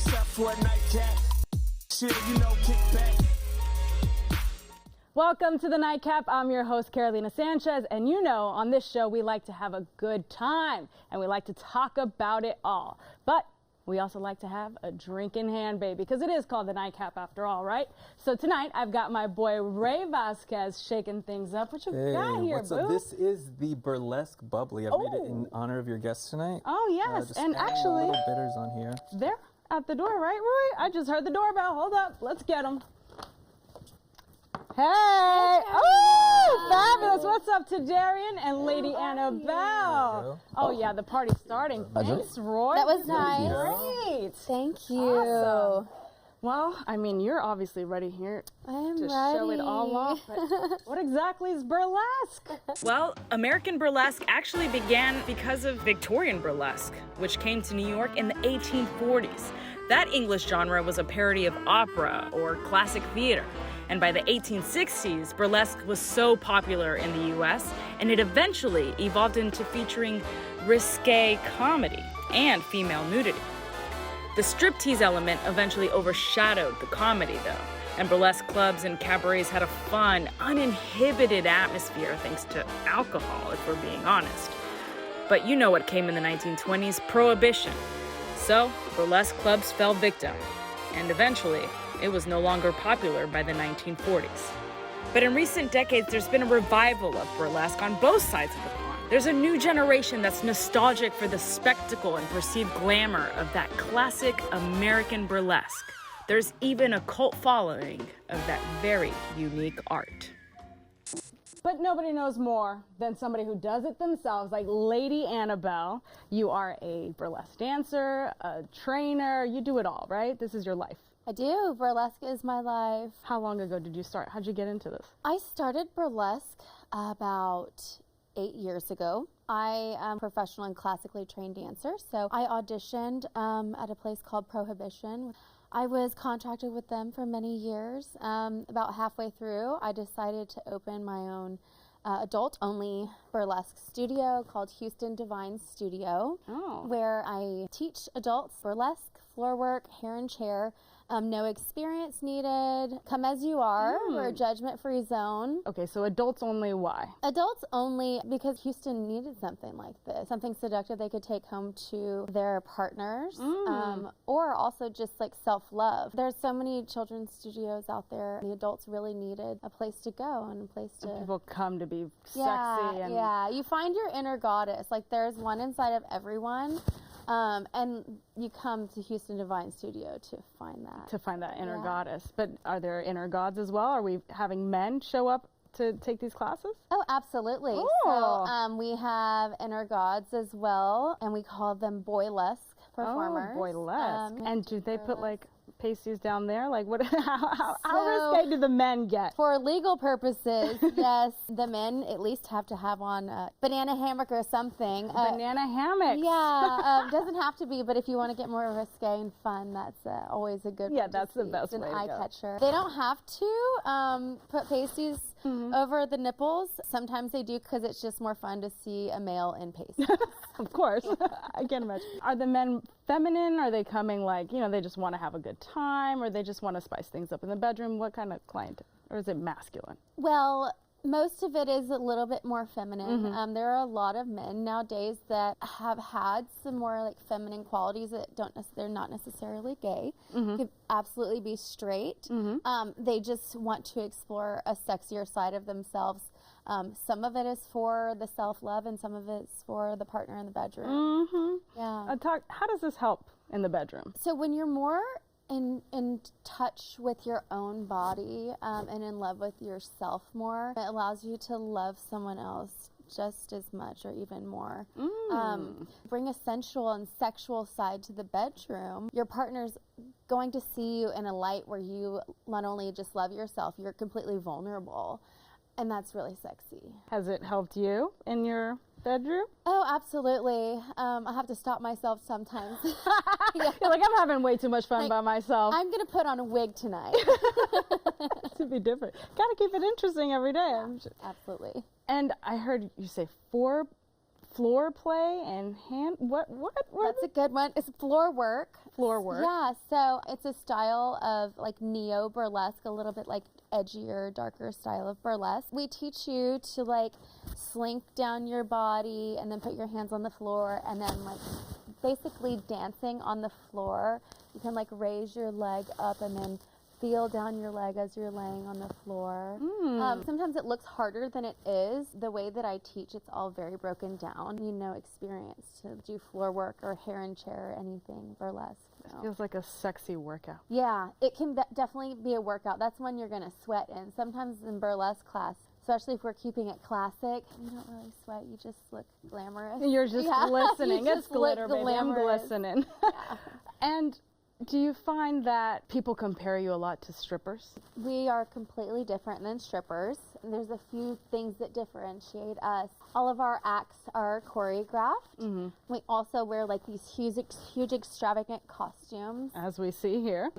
set for a nightcap. Chill, you know, kick back. Welcome to the Nightcap. I'm your host, Carolina Sanchez, and you know, on this show, we like to have a good time, and we like to talk about it all. But we also like to have a drink in hand, baby, because it is called the Nightcap after all, right? So tonight, I've got my boy, Ray Vasquez, shaking things up. What you got here, what's boo? up? This is the Burlesque Bubbly. I made it in honor of your guest tonight. Oh, yes, Just and adding actually, little bitters on here. they're at the door, right, Roy? I just heard the doorbell. Hold up. Let's get them. Hey! Oh, fabulous! What's up, Tidarian and Lady AnnaBelle? Oh yeah, the party's starting. Thanks, Roy. That was nice. Great. Thank you. Awesome. Well, I mean, you're obviously ready here to show it all off. But what exactly is burlesque? Well, American burlesque actually began because of Victorian burlesque, which came to New York in the 1840s. That English genre was a parody of opera or classic theater. And by the 1860s, burlesque was so popular in the US, and it eventually evolved into featuring risque comedy and female nudity. The striptease element eventually overshadowed the comedy, though, and burlesque clubs and cabarets had a fun, uninhibited atmosphere thanks to alcohol, if we're being honest. But you know what came in the 1920s, Prohibition. So burlesque clubs fell victim, and eventually it was no longer popular by the 1940s. But in recent decades, there's been a revival of burlesque on both sides of the pond. There's a new generation that's nostalgic for the spectacle and perceived glamour of that classic American burlesque. There's even a cult following of that very unique art. But nobody knows more than somebody who does it themselves, like Lady AnnaBelle. You are a burlesque dancer, a trainer, you do it all, right? This is your life. I do. Burlesque is my life. How long ago did you start? How'd you get into this? I started burlesque about 8 years ago. I am a professional and classically trained dancer, so I auditioned at a place called Prohibition. I was contracted with them for many years. About halfway through, I decided to open my own adult-only burlesque studio called Houston Divine Studio, where I teach adults burlesque, floor work, hair and chair. No experience needed. Come as you are. We're a judgment-free zone. Okay, so adults only, why? Adults only because Houston needed something like this, something seductive they could take home to their partners, or also just like self-love. There's so many children's studios out there. The adults really needed a place to go and a place to... People come to be sexy. Yeah, you find your inner goddess. Like there's one inside of everyone. And you come to Houston Divine Studio to find that. To find that inner goddess. But are there inner gods as well? Are we having men show up to take these classes? Oh, absolutely. So we have inner gods as well, and we call them boylesque performers. Oh, boylesque. And do they put like pasties down there? Like what? How risque do the men get? For legal purposes, yes, the men at least have to have on a banana hammock or something. Banana hammocks. Yeah, doesn't have to be, but if you want to get more risque and fun, that's always a good. Yeah, that's the best way. It's an an eye catcher. They don't have to put pasties over the nipples. Sometimes they do because it's just more fun to see a male in pasties. Of course, I can imagine. Are the men feminine? Are they coming like, you know, they just want to have a good time, or they just want to spice things up in the bedroom? What kind of client, or is it masculine? Well, most of it is a little bit more feminine. There are a lot of men nowadays that have had some more like feminine qualities that they're not necessarily gay. Could absolutely be straight. They just want to explore a sexier side of themselves. Some of it is for the self-love, and some of it is for the partner in the bedroom. Yeah. How does this help in the bedroom? So when you're more in touch with your own body and in love with yourself more, it allows you to love someone else just as much or even more. Bring a sensual and sexual side to the bedroom. Your partner's going to see you in a light where you not only just love yourself, you're completely vulnerable. And that's really sexy. Has it helped you in your bedroom? Oh, absolutely. I have to stop myself sometimes. You're like, I'm having way too much fun by myself. I'm going to put on a wig tonight. To be different. Got to keep it interesting every day. Absolutely. And I heard you say four floor play and hand, what? That's a good one. It's floor work. Floor work. Yeah, so it's a style of like neo burlesque, a little bit like edgier, darker style of burlesque. We teach you to like slink down your body and then put your hands on the floor and then like basically dancing on the floor. You can like raise your leg up and then feel down your leg as you're laying on the floor. Sometimes it looks harder than it is. The way that I teach, it's all very broken down. You know, experience to do floor work or hair and chair or anything burlesque. So. Feels like a sexy workout. Yeah, it can definitely be a workout. That's when you're gonna sweat in. Sometimes in burlesque class, especially if we're keeping it classic, you don't really sweat, you just look glamorous. You're just glistening. You It's glitter, baby. I'm glamorous. glistening. Yeah. And do you find that people compare you a lot to strippers? We are completely different than strippers. There's a few things that differentiate us. All of our acts are choreographed. We also wear like these huge extravagant costumes. As we see here.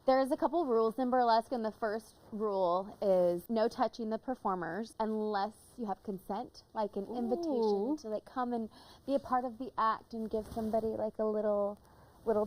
There's a couple rules in burlesque, and the first rule is no touching the performers unless you have consent, like an invitation to like come and be a part of the act and give somebody like a little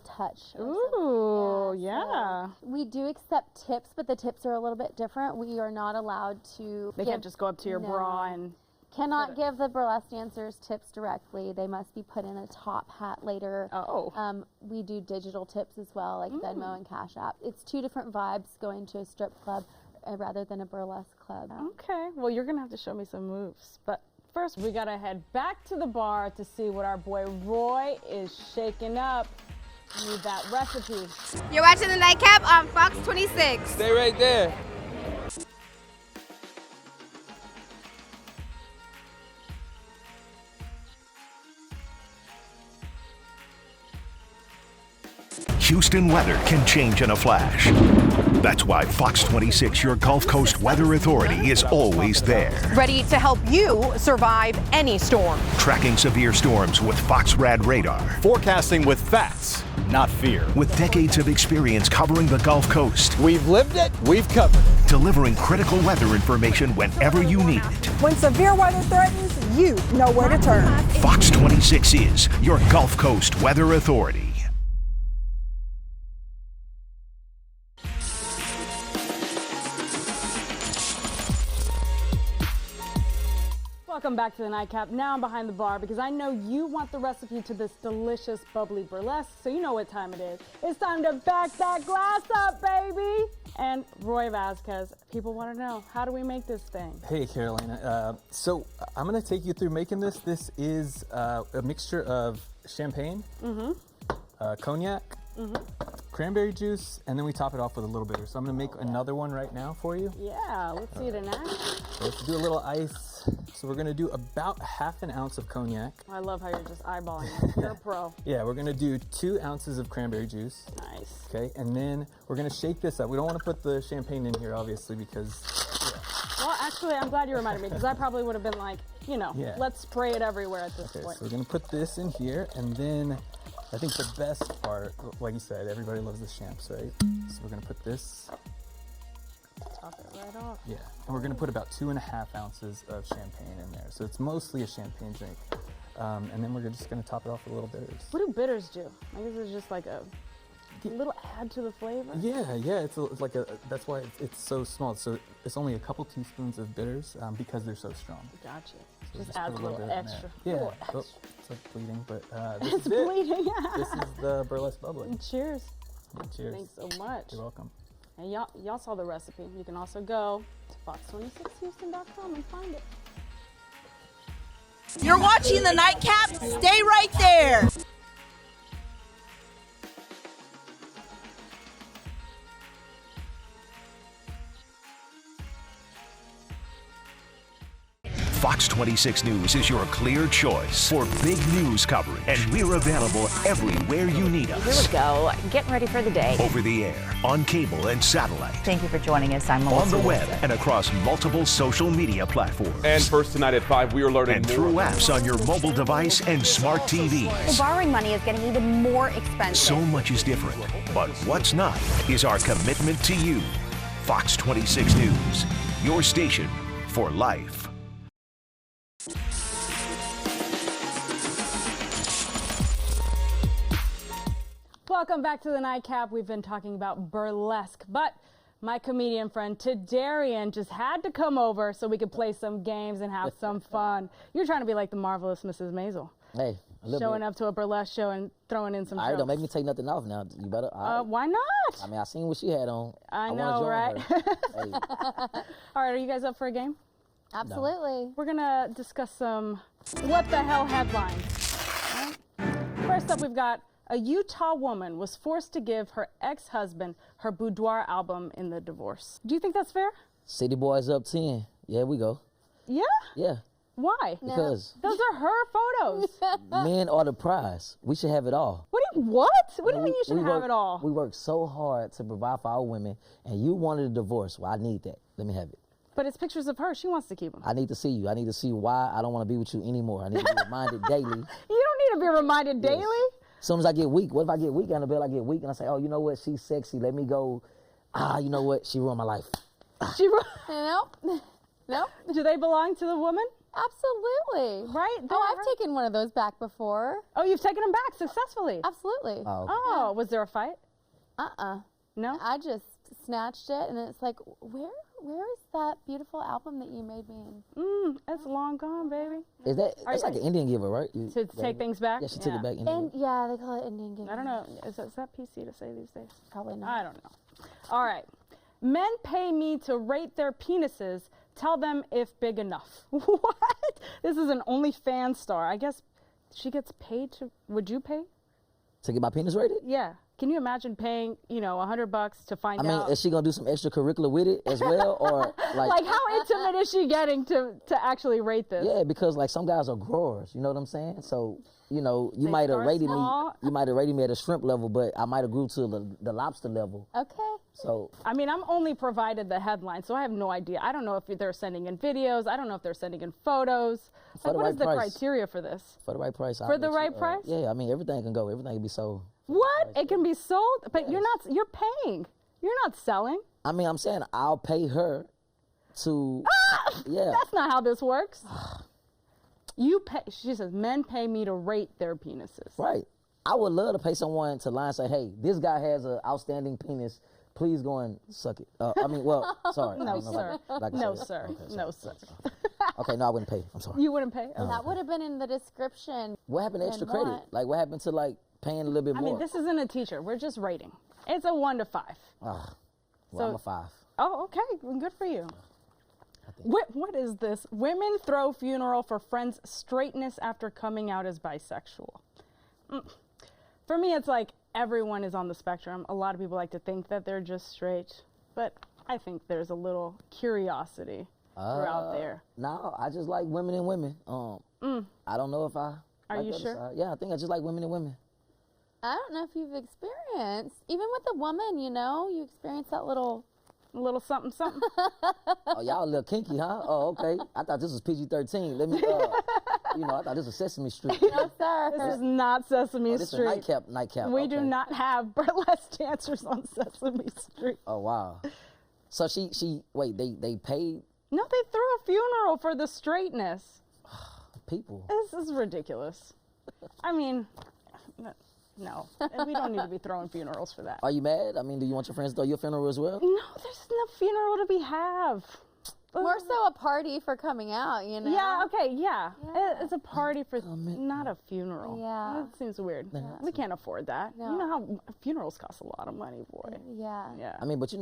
touch. Ooh, yeah. So we do accept tips, but the tips are a little bit different. We are not allowed to. They can't just go up to your bra and. Cannot give the burlesque dancers tips directly. They must be put in a top hat later. Oh. We do digital tips as well, like Venmo and Cash App. It's two different vibes going to a strip club rather than a burlesque club. Okay, well, you're gonna have to show me some moves. But first, we gotta head back to the bar to see what our boy Roy is shaking up. I need that recipe. You're watching the Nightcap on Fox 26. Stay right there. Houston weather can change in a flash. That's why Fox 26, your Gulf Coast weather authority, is always there. Ready to help you survive any storm. Tracking severe storms with Fox Rad radar. Forecasting with facts, not fear. With decades of experience covering the Gulf Coast. We've lived it, we've covered it. Delivering critical weather information whenever you need it. When severe weather threatens, you know where to turn. Fox 26 is your Gulf Coast weather authority. Welcome back to the Nightcap. Now I'm behind the bar because I know you want the recipe to this delicious bubbly burlesque, so you know what time it is. It's time to back that glass up, baby! And Roy Vasquez, people want to know, how do we make this thing? Hey, Carolina. So I'm going to take you through making this. This is a mixture of champagne, cognac, cranberry juice, and then we top it off with a little bitter. So I'm going to make another one right now for you. Yeah, let's see it in action. So let's do a little ice. So we're going to do about ½ an ounce of cognac. I love how you're just eyeballing it. You're a pro. Yeah, we're going to do 2 ounces of cranberry juice. Nice. Okay, and then we're going to shake this up. We don't want to put the champagne in here, obviously, because... Well, actually, I'm glad you reminded me, because I probably would have been like, you know, let's spray it everywhere at this point. Okay, so we're going to put this in here, and then I think the best part, like you said, everybody loves the champs, right? So we're going to put this... Top it right off. Yeah, and we're going to put about 2½ ounces of champagne in there. So it's mostly a champagne drink. And then we're just going to top it off with a little bitters. What do bitters do? I guess it's just like a little add to the flavor? Yeah, it's like that's why it's so small. So it's only a couple teaspoons of bitters because they're so strong. Gotcha. So Just put adds a little bit in there. extra. Yeah, Little extra. it's like bleeding, but this It's is it. bleeding. This is the burlesque bubbly. Cheers. Yeah, cheers. Thanks so much. You're welcome. And y'all saw the recipe. You can also go to fox26houston.com and find it. You're watching the Nightcap. Stay right there. Fox 26 News is your clear choice for big news coverage, and we're available everywhere you need us. Here we go. Getting ready for the day. Over the air, on cable and satellite. Thank you for joining us. I'm Melissa On the web Wilson. and across multiple social media platforms. And first tonight at 5, we are learning And more. through apps on your mobile device and smart TVs. Well, borrowing money is getting even more expensive. So much is different, but what's not is our commitment to you. Fox 26 News, your station for life. Welcome back to the Nightcap. We've been talking about burlesque, but my comedian friend Tidarian just had to come over so we could play some games and have some fun. You're trying to be like the marvelous Mrs. Maisel. Hey, showing up to a burlesque show and throwing in some All right, jokes. don't make me take nothing off now. You better. Why not? I mean, I seen what she had on. I wanna know, join right? her. Hey. All right, are you guys up for a game? Absolutely. We're gonna discuss some what the hell headlines. All right. First up, we've got a Utah woman was forced to give her ex-husband her boudoir album in the divorce. Do you think that's fair? City Boys up 10. Yeah, we go. Yeah? Yeah. Why? Because those are her photos. men are the prize. We should have it all. What do you mean you should have it all? We work so hard to provide for our women, and you wanted a divorce. Well, I need that. Let me have it. But it's pictures of her. She wants to keep them. I need to see you. I need to see why I don't want to be with you anymore. I need to be reminded daily. You don't need to be reminded daily. As soon as I get weak, what if I get weak, AnnaBelle? I get weak, and I say, oh, you know what? She's sexy. Let me go. You know what? She ruined my life. Nope. Do they belong to the woman? Absolutely. Right? I've taken one of those back before. Oh, you've taken them back successfully? Absolutely. Oh, was there a fight? No? I just snatched it, and it's like, where is that beautiful album that you made me in? It's long gone, baby. Is that, it's like an Indian giver, right? To take things back? Yeah, she took it back. And yeah, they call it Indian giver. I don't know. Is that PC to say these days? Probably not. I don't know. All right. Men pay me to rate their penises. Tell them if big enough. What? This is an OnlyFans star. I guess she gets paid to. Would you pay? To get my penis rated? Yeah. Can you imagine paying, $100 to find out? I mean, is she gonna do some extracurricular with it as well, or like how intimate is she getting to actually rate this? Yeah, because like some guys are growers, you know what I'm saying? So you might have rated me. You might have rated me at a shrimp level, but I might have grew to the lobster level. Okay. So I mean, I'm only provided the headline, so I have no idea. I don't know if they're sending in videos. I don't know if they're sending in photos. For What is the price. criteria for this? For the right price. For the right price? Yeah, I mean everything can go. Everything can be sold. What? It can be sold, but you're paying. You're not selling. I mean, I'm saying I'll pay her to. Yeah. That's not how this works. You pay. She says men pay me to rate their penises. Right. I would love to pay someone to lie and say, hey, this guy has an outstanding penis. Please go and suck it. Sorry. No, sir. No, sir. Okay, no, sir. Okay, no, I wouldn't pay. I'm sorry. You wouldn't pay? Okay. That would have been in the description. What happened to extra credit? Like, what happened to like paying a little bit more? I mean, this isn't a teacher. We're just rating. It's a 1 to 5. Well, So- I'm a 5. Oh, okay. Well, good for you. What is this? Women throw funeral for friend's straightness after coming out as bisexual. For me, it's like everyone is on the spectrum. A lot of people like to think that they're just straight, but I think there's a little curiosity throughout there. No, I just like women and women. I don't know if I. Are like you the other sure? side. Yeah, I think I just like women and women. I don't know if you've experienced, even with a woman, you experience that little something, something. Oh, y'all a little kinky, huh? Oh, okay. I thought this was PG-13. Let me, I thought this was Sesame Street. No, sir. This is not Sesame This is Street. Nightcap. We okay. do not have burlesque dancers on Sesame Street. Oh, wow. So wait, they paid No, they threw a funeral for the straightness. people. This is ridiculous. I mean, no. We don't need to be throwing funerals for that. Are you mad? I mean, do you want your friends to throw your funeral as well? No, there's no funeral to be have. More so a party for coming out, Yeah, okay, yeah. It's a party for not a funeral. Yeah. That seems weird. We can't afford that. No. You know how funerals cost a lot of money, boy. Yeah. Yeah. I mean, but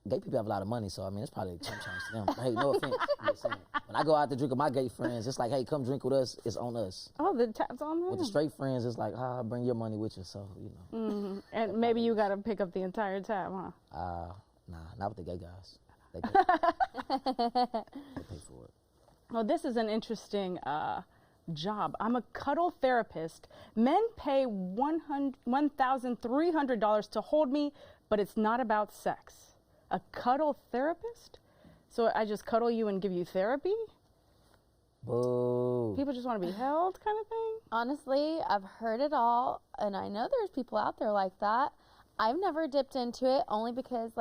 gay people have a lot of money, so I mean, it's probably a chump change to them. But hey, no offense. I'm just saying. When I go out to drink with my gay friends, it's like, hey, come drink with us. It's on us. Oh, the tab's on there? With the straight friends, it's like, bring your money with you. So, And maybe you got to pick up the entire tab, huh? Nah, not with the gay guys. They pay, they pay for it. Well, this is an interesting job. I'm a cuddle therapist. Men pay $1,300 to hold me, but it's not about sex. A cuddle therapist? So I just cuddle you and give you therapy? Boo. People just want to be held kind of thing? Honestly, I've heard it all, and I know there's people out there like that. I've never dipped into it only because,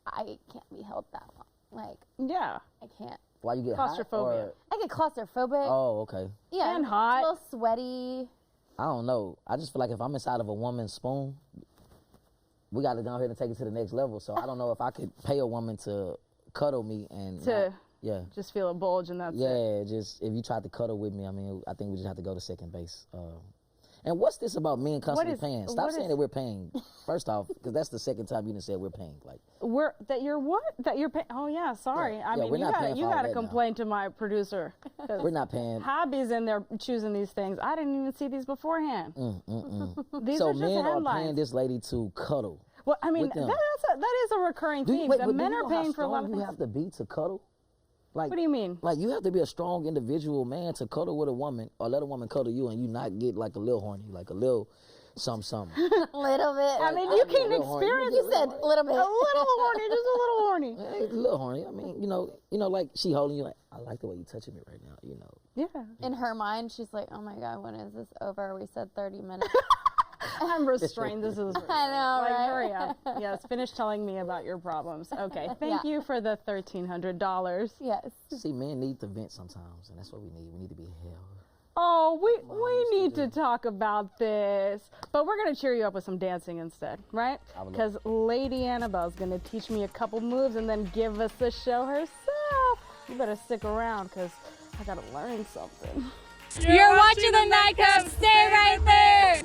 I can't be held that long. Yeah. I can't. Why you get Claustrophobia. hot? I get claustrophobic. Oh, okay. Yeah. And hot. A little sweaty. I don't know. I just feel like if I'm inside of a woman's spoon, we got to go ahead and take it to the next level. So I don't know if I could pay a woman to cuddle me and just feel a bulge and that's it. Just if you tried to cuddle with me, I mean, I think we just have to go to second base. And what's this about men constantly paying? Stop saying that we're paying. First off, because that's the second time you done said we're paying. Like that you're what? That you're paying? Oh yeah, sorry. I mean, you gotta complain to my producer. We're not paying. Hobby's in there choosing these things. I didn't even see these beforehand. These so are just men headlines. are paying this lady to cuddle. Well, I mean, that is a recurring theme. The men are paying for a lot of things. You have to be to cuddle. Like, what do you mean? Like, you have to be a strong individual man to cuddle with a woman or let a woman cuddle you and you not get like a little horny, like a little something. Little bit. I mean, you can experience. You said a little bit. A little horny, just a little horny. A little horny. I mean, you know, like she holding you like, I like the way you touching me right now, you know. Yeah. In her mind, she's like, oh my God, when is this over? We said 30 minutes. I'm restrained. This is. I know, like, right? Hurry up. Yes, finish telling me about your problems. Okay, thank you for the $1,300. Yes. See, men need to vent sometimes, and that's what we need. We need to be held. Oh, we need to talk about this, but we're gonna cheer you up with some dancing instead, right? Because Lady AnnaBelle's gonna teach me a couple moves and then give us the show herself. You better stick around, because I gotta learn something. You're watching the Nightcap. Stay right there.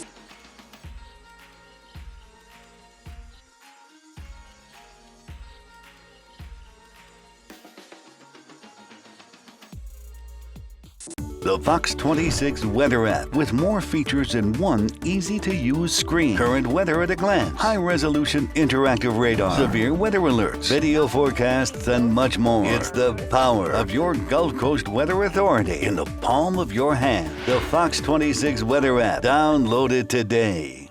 The Fox 26 weather app with more features in one easy-to-use screen. Current weather at a glance, high-resolution interactive radar, severe weather alerts, video forecasts, and much more. It's the power of your Gulf Coast Weather Authority in the palm of your hand. The Fox 26 weather app. Download it today.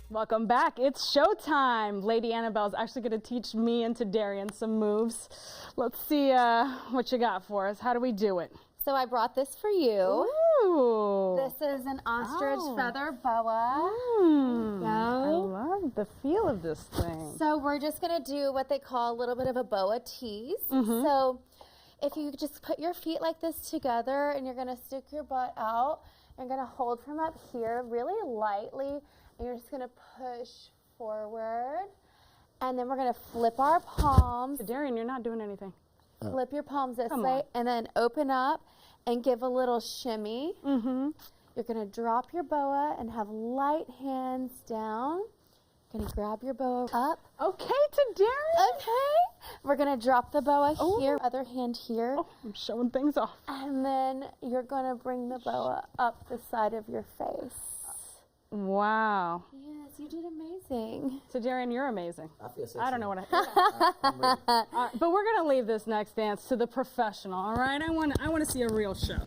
Welcome back. It's showtime. Lady AnnaBelle's actually going to teach me and Tidarian some moves. Let's see what you got for us. How do we do it? So I brought this for you. Ooh. This is an ostrich feather boa. I love the feel of this thing. So we're just going to do what they call a little bit of a boa tease. So if you just put your feet like this together and you're going to stick your butt out, you're going to hold from up here really lightly. And you're just going to push forward. And then we're going to flip our palms. Tidarian, you're not doing anything. Flip your palms this way. And then open up and give a little shimmy. You're going to drop your boa and have light hands down. You're going to grab your boa up. Okay, Tidarian. Okay. We're going to drop the boa here. Other hand here. Oh, I'm showing things off. And then you're going to bring the boa up the side of your face. Wow. Yes, you did amazing. Tidarian, you're amazing. I feel sexy. I don't know what but we're going to leave this next dance to the professional, all right? I want to see a real show.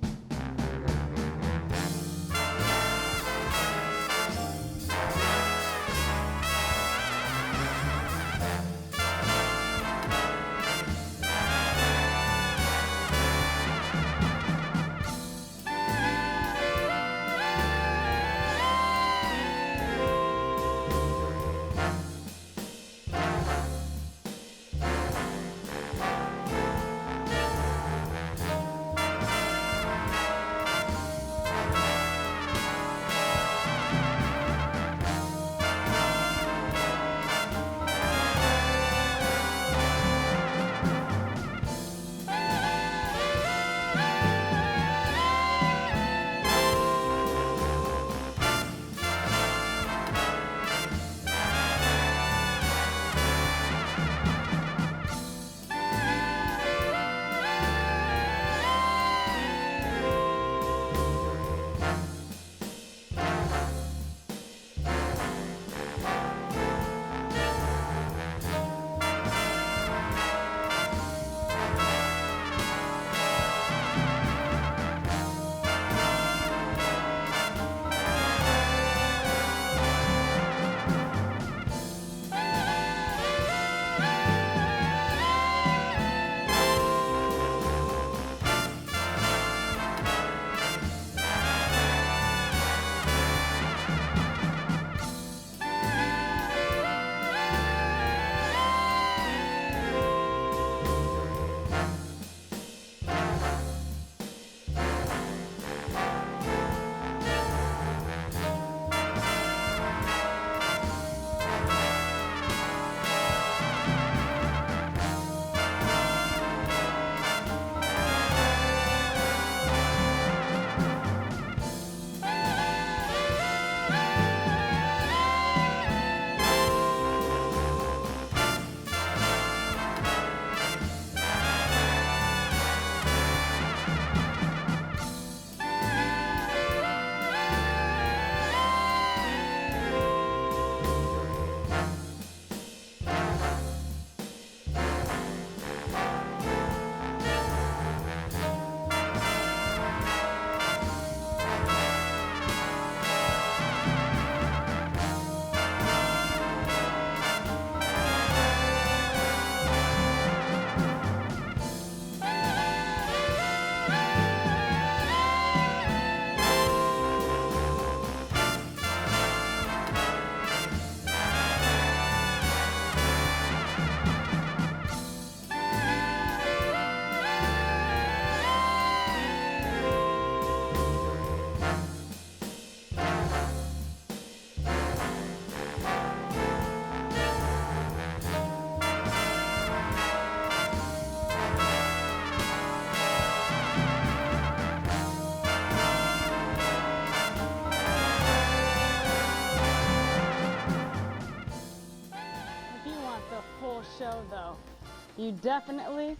you definitely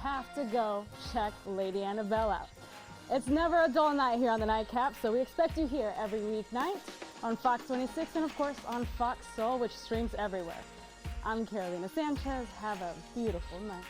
have to go check Lady AnnaBelle out. It's never a dull night here on the Nightcap, so we expect you here every weeknight on Fox 26 and of course on Fox Soul, which streams everywhere. I'm Carolina Sanchez. Have a beautiful night.